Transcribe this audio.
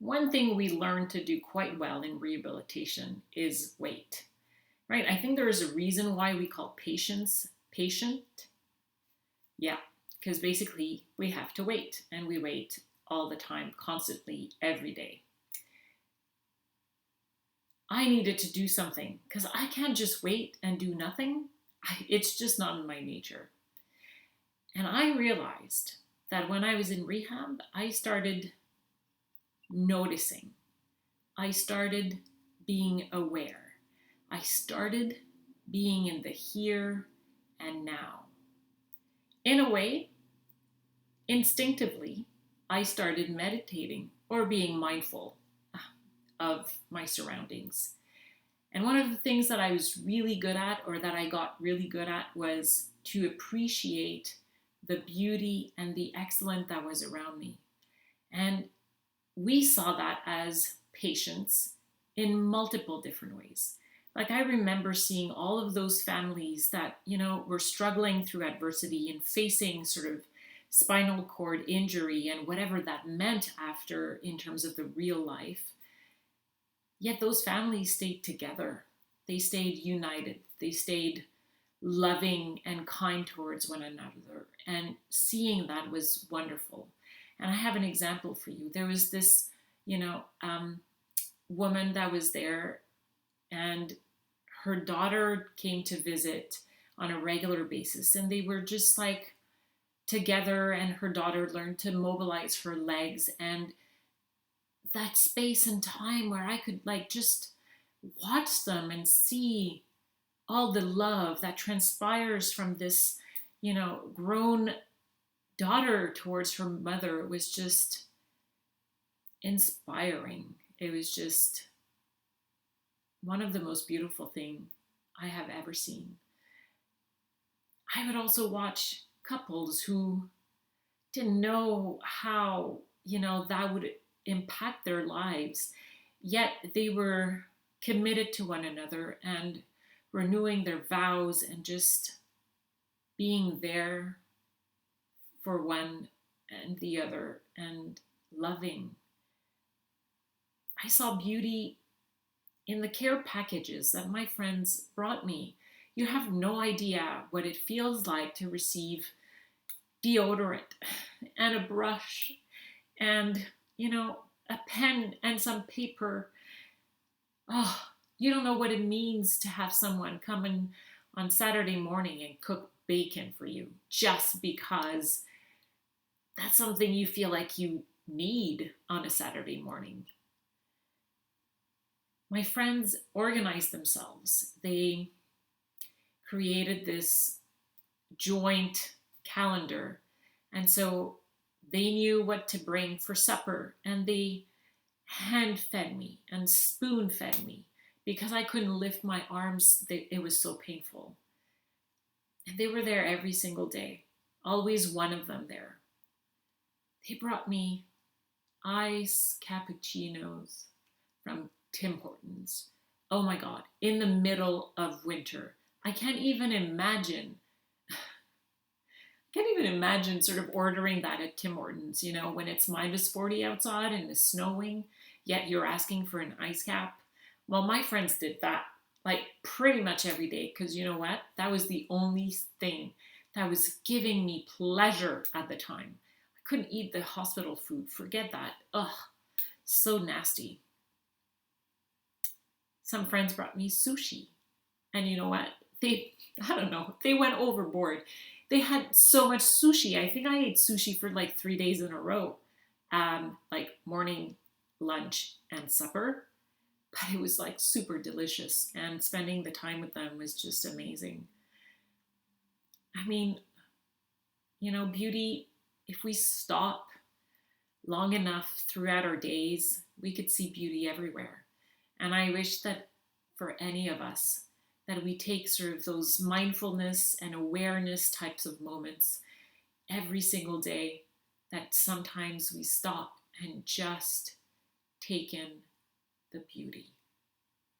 One thing we learn to do quite well in rehabilitation is wait, right? I think there is a reason why we call patients patient. Yeah, because basically we have to wait and we wait all the time, constantly, every day. I needed to do something because I can't just wait and do nothing. It's just not in my nature. And I realized that when I was in rehab, I started noticing. I started being aware. I started being in the here and now. In a way, instinctively, I started meditating or being mindful of my surroundings. And one of the things that I was really good at, or that I got really good at, was to appreciate the beauty and the excellence that was around me. And we saw that as patients in multiple different ways. Like I remember seeing all of those families that, were struggling through adversity and facing sort of spinal cord injury and whatever that meant after in terms of the real life. Yet those families stayed together. They stayed united. They stayed loving and kind towards one another. And seeing that was wonderful. And I have an example for you. There was this, woman that was there, and her daughter came to visit on a regular basis. And they were just like together, and her daughter learned to mobilize her legs. And that space and time where I could like just watch them and see all the love that transpires from this, grown daughter towards her mother was just inspiring. It was just one of the most beautiful things I have ever seen. I would also watch couples who didn't know how, that would impact their lives, yet they were committed to one another and renewing their vows and just being there for one and the other and loving. I saw beauty in the care packages that my friends brought me. You have no idea what it feels like to receive deodorant and a brush and, a pen and some paper. Oh, you don't know what it means to have someone come in on Saturday morning and cook bacon for you just because that's something you feel like you need on a Saturday morning. My friends organized themselves. They created this joint calendar. And so they knew what to bring for supper, and they hand fed me and spoon fed me because I couldn't lift my arms. It was so painful. And they were there every single day, always one of them there. They brought me ice cappuccinos from Tim Hortons. Oh my God, in the middle of winter. I can't even imagine. I can't even imagine sort of ordering that at Tim Hortons, when it's -40 outside and it's snowing, yet you're asking for an ice cap. Well, my friends did that like pretty much every day because you know what? That was the only thing that was giving me pleasure at the time. I couldn't eat the hospital food. Forget that. Ugh, so nasty. Some friends brought me sushi. And you know what? I don't know, they went overboard. They had so much sushi. I think I ate sushi for like 3 days in a row, like morning, lunch, and supper. But it was like super delicious. And spending the time with them was just amazing. I mean, beauty, if we stop long enough throughout our days, we could see beauty everywhere. And I wish that for any of us, that we take sort of those mindfulness and awareness types of moments every single day, that sometimes we stop and just take in the beauty.